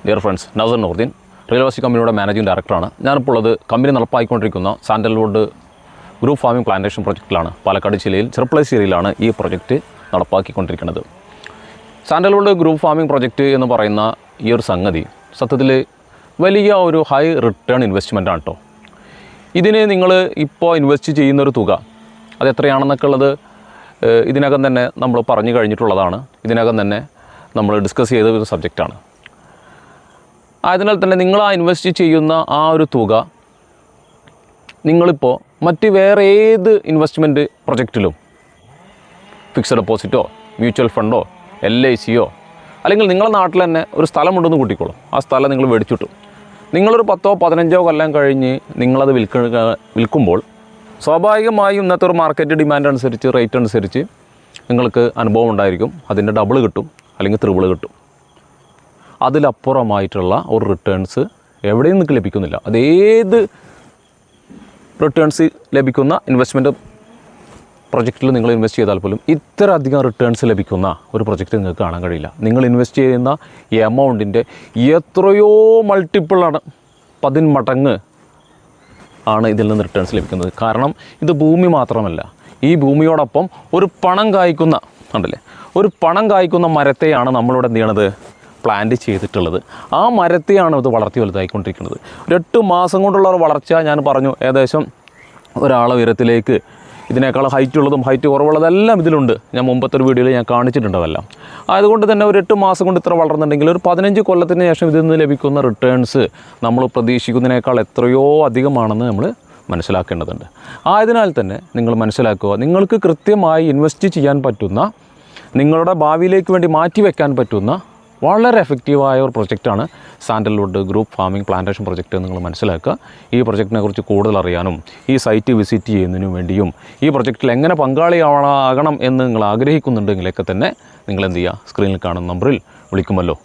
Dear friends, Nazar Nooruddin real estate കമ്പനിയുടെ managing ഡയറക്ടറാണ്. ഞാനിപ്പോൾ ഉള്ളത് കമ്പനി നടപ്പാക്കിക്കൊണ്ടിരിക്കുന്ന സാൻഡൽവുഡ് ഗ്രൂപ്പ് ഫാമിംഗ് പ്ലാന്റേഷൻ പ്രൊജക്റ്റിലാണ്. പാലക്കാട് ജില്ലയിൽ ചെറുപ്പളശ്ശേരിയിലാണ് ഈ പ്രൊജക്റ്റ് നടപ്പാക്കിക്കൊണ്ടിരിക്കുന്നത്. സാൻഡൽവുഡ് ഗ്രൂപ്പ് ഫാമിംഗ് പ്രൊജക്റ്റ് എന്ന് പറയുന്ന ഈ ഒരു സംഗതി സത്യത്തിൽ വലിയ ഒരു ഹൈ റിട്ടേൺ ഇൻവെസ്റ്റ്മെൻറ്റാണ് കേട്ടോ. ഇതിന് നിങ്ങൾ ഇപ്പോൾ ഇൻവെസ്റ്റ് ചെയ്യുന്നൊരു തുക അത് എത്രയാണെന്നൊക്കെ ഉള്ളത് ഇതിനകം തന്നെ നമ്മൾ പറഞ്ഞു കഴിഞ്ഞിട്ടുള്ളതാണ്. ഇതിനകം തന്നെ നമ്മൾ ഡിസ്കസ് ചെയ്ത ഒരു സബ്ജക്റ്റാണ്. ആയതിനാൽ തന്നെ നിങ്ങൾ ആ ഇൻവെസ്റ്റ് ചെയ്യുന്ന ആ ഒരു തുക നിങ്ങളിപ്പോൾ മറ്റ് വേറെ ഏത് ഇൻവെസ്റ്റ്മെൻറ്റ് പ്രൊജക്റ്റിലും ഫിക്സഡ് ഡെപ്പോസിറ്റോ മ്യൂച്വൽ ഫണ്ടോ LICയോ അല്ലെങ്കിൽ നിങ്ങളുടെ നാട്ടിൽ തന്നെ ഒരു സ്ഥലമുണ്ടെന്ന് കൂട്ടിക്കോളും. ആ സ്ഥലം നിങ്ങൾ മേടിച്ചിട്ടു നിങ്ങളൊരു 10-15 കൊല്ലം കഴിഞ്ഞ് നിങ്ങളത് വിൽക്കുമ്പോൾ സ്വാഭാവികമായും ഇന്നത്തെ ഒരു മാർക്കറ്റ് ഡിമാൻഡ് അനുസരിച്ച് റേറ്റ് അനുസരിച്ച് നിങ്ങൾക്ക് അനുഭവം ഉണ്ടായിരിക്കും. അതിൻ്റെ ഡബിൾ കിട്ടും അല്ലെങ്കിൽ ത്രിബിൾ കിട്ടും. അതിലപ്പുറമായിട്ടുള്ള ഒരു റിട്ടേൺസ് എവിടെയും നിങ്ങൾക്ക് ലഭിക്കുന്നില്ല. അതേത് റിട്ടേൺസ് ലഭിക്കുന്ന ഇൻവെസ്റ്റ്മെൻറ്റ് പ്രൊജക്റ്റിൽ നിങ്ങൾ ഇൻവെസ്റ്റ് ചെയ്താൽ പോലും ഇത്ര അധികം റിട്ടേൺസ് ലഭിക്കുന്ന ഒരു പ്രൊജക്റ്റ് നിങ്ങൾക്ക് കാണാൻ കഴിയില്ല. നിങ്ങൾ ഇൻവെസ്റ്റ് ചെയ്യുന്ന ഈ എമൗണ്ടിൻ്റെ എത്രയോ മൾട്ടിപ്പിളാണ്, 10 മടങ്ങ് ആണ് ഇതിൽ നിന്ന് റിട്ടേൺസ് ലഭിക്കുന്നത്. കാരണം ഇത് ഭൂമി മാത്രമല്ല, ഈ ഭൂമിയോടൊപ്പം ഒരു പണം കായ്ക്കുന്ന ഉണ്ടല്ലേ, ഒരു പണം കായ്ക്കുന്ന മരത്തെയാണ് നമ്മളിവിടെ എന്ത് ചെയ്യണത്, പ്ലാന്റ് ചെയ്തിട്ടുള്ളത്. ആ മരത്തെയാണ് ഇത് വളർത്തി വലുതായിക്കൊണ്ടിരിക്കുന്നത്. ഒരു 8 മാസം കൊണ്ടുള്ള ഒരു വളർച്ച ഞാൻ പറഞ്ഞു. ഏകദേശം ഒരാളെ ഉയരത്തിലേക്ക് ഇതിനേക്കാൾ ഹൈറ്റ് ഉള്ളതും ഹൈറ്റ് കുറവുള്ളതെല്ലാം ഇതിലുണ്ട്. ഞാൻ മുമ്പത്തെ ഒരു വീഡിയോയിൽ ഞാൻ കാണിച്ചിട്ടുണ്ടതെല്ലാം. അതുകൊണ്ട് തന്നെ ഒരു 8 മാസം കൊണ്ട് ഇത്ര വളർന്നിട്ടുണ്ടെങ്കിൽ ഒരു 15 കൊല്ലത്തിന് ശേഷം ഇതിൽ നിന്ന് ലഭിക്കുന്ന റിട്ടേൺസ് നമ്മൾ പ്രതീക്ഷിക്കുന്നതിനേക്കാൾ എത്രയോ അധികമാണെന്ന് നമ്മൾ മനസ്സിലാക്കേണ്ടതുണ്ട്. ആയതിനാൽ തന്നെ നിങ്ങൾ മനസ്സിലാക്കുക, നിങ്ങൾക്ക് കൃത്യമായി ഇൻവെസ്റ്റ് ചെയ്യാൻ പറ്റുന്ന, നിങ്ങളുടെ ഭാവിയിലേക്ക് വേണ്ടി മാറ്റിവെക്കാൻ പറ്റുന്ന വളരെ എഫക്റ്റീവായ ഒരു പ്രൊജക്റ്റാണ് sandalwood group farming plantation project. നിങ്ങൾ മനസ്സിലാക്കുക. ഈ പ്രൊജക്റ്റിനെ കുറിച്ച് കൂടുതൽ അറിയാനും ഈ സൈറ്റ് വിസിറ്റ് ചെയ്യുന്നതിനു വേണ്ടിയും ഈ പ്രൊജക്റ്റിൽ എങ്ങനെ പങ്കാളിയാകണം എന്ന് നിങ്ങൾ ആഗ്രഹിക്കുന്നുണ്ടെങ്കിലൊക്കെ തന്നെ നിങ്ങൾ എന്ത് ചെയ്യുക, സ്ക്രീനിൽ കാണുന്ന നമ്പറിൽ വിളിക്കുമല്ലോ.